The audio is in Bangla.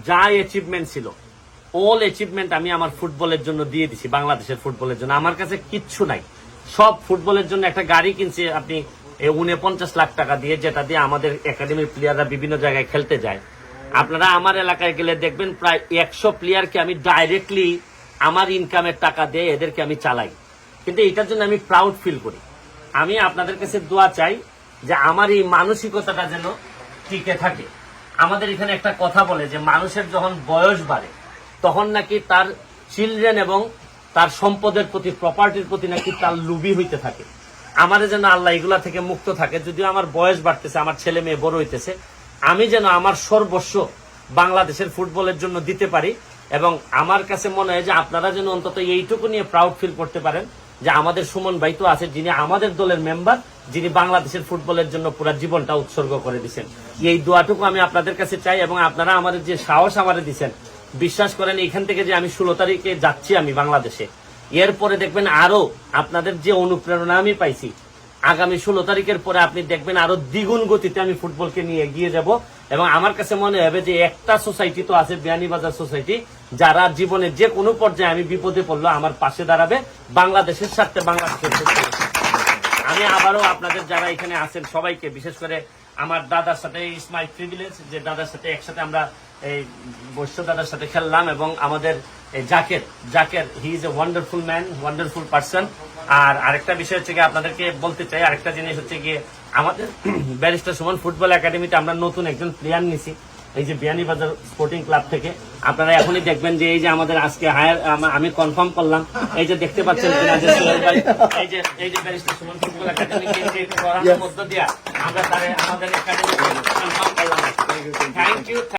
যা অ্যাচিভমেন্ট ছিল অল অ্যাচিভমেন্ট আমি আমার ফুটবলের জন্য দিয়ে দিছি, বাংলাদেশের ফুটবলের জন্য। আমার কাছে কিচ্ছু নাই, সব ফুটবলের জন্য। একটা গাড়ি কিনছি আপনি 49 লাখ টাকা দিয়ে, যেটা দিয়ে আমাদের একাডেমির প্লেয়াররা বিভিন্ন জায়গায় খেলতে যায়। আপনারা আমার এলাকায় গেলে দেখবেন প্রায় 100 প্লেয়ারকে আমি ডাইরেক্টলি আমার ইনকামের টাকা দিয়ে এদেরকে আমি চালাই। কিন্তু এটার জন্য আমি প্রাউড ফিল করি। আমি আপনাদের কাছে দোয়া চাই যে আমার এই মানসিকতাটা যেন টিকে থাকে। আমাদের এখানে একটা কথা বলে যে মানুষের যখন বয়স বাড়ে তখন নাকি তার চিলড্রেন এবং তার সম্পদের প্রতি, প্রপার্টির প্রতি নাকি তার লুবি হইতে থাকে। আমাদের যেন আল্লাহ এগুলা থেকে মুক্ত থাকে। যদিও আমার বয়স বাড়তেছে, আমার ছেলে মেয়ে বড় হইতেছে, আমি যেন আমার সর্বস্ব বাংলাদেশের ফুটবলের জন্য দিতে পারি। এবং আমার কাছে মনে হয় যে আপনারা যেন অন্তত এইটুকু নিয়ে প্রাউড ফিল করতে পারেন যে আমাদের সুমন ভাই তো আছে, যিনি আমাদের দলের মেম্বার, যিনি বাংলাদেশের ফুটবলের জন্য পুরো জীবনটা উৎসর্গ করে দিচ্ছেন। এই দোয়াটুকু আমি আপনাদের কাছে চাই। এবং আপনারা আমাদের যে সাহস আমাদের দিচ্ছেন, বিশ্বাস করেন এখান থেকে যে আমি 16 তারিখে যাচ্ছি আমি বাংলাদেশে, এরপরে দেখবেন আরো আপনাদের যে অনুপ্রেরণা আমি পাইছি, আগামী 16 তারিখের পরে আপনি দেখবেন আরো দ্বিগুণ গতিতে আমি ফুটবলকে নিয়ে এগিয়ে যাব। এবং আমার কাছে মনে হবে যে একটা সোসাইটি তো আছে, বিয়ানীবাজার সোসাইটি, যারা জীবনে যে কোনো পর্যায়ে আমি বিপদে পড়লো আমার পাশে দাঁড়াবে বাংলাদেশের স্বার্থে, বাংলাদেশের স্বার্থে। আমি আবারও আপনাদের যারা এখানে আছেন সবাইকে, বিশেষ করে আমার দাদার সাথে, ইটস মাই প্রিভিলেজ যে দাদার সাথে একসাথে আমরা এই বৈশ্য দাদার সাথে খেললাম। এবং আমাদের Zaker he is a wonderful man, wonderful person. আর আরেকটা বিষয় হচ্ছে গিয়ে আপনাদেরকে বলতে চাই, আরেকটা জিনিস হচ্ছে গিয়ে আমাদের ব্যারিস্টার সুমন ফুটবল একাডেমিতে আমরা নতুন একজন প্লেয়ার নিছি, এই যে বিয়ানীবাজার স্পোর্টিং ক্লাব থেকে। আপনারা এখনই দেখবেন যে এই যে আমাদের আজকে হায়ার আমি কনফার্ম করলাম, এই যে দেখতে পাচ্ছেন কিনা যে সোহেল ভাই, এই যে ব্যারিস্টার সুমন ফুটবল একাডেমিকে করানোর মধ্য দিয়ে আমরা আমাদের একাডেমি কনফার্ম করলাম। Thank you.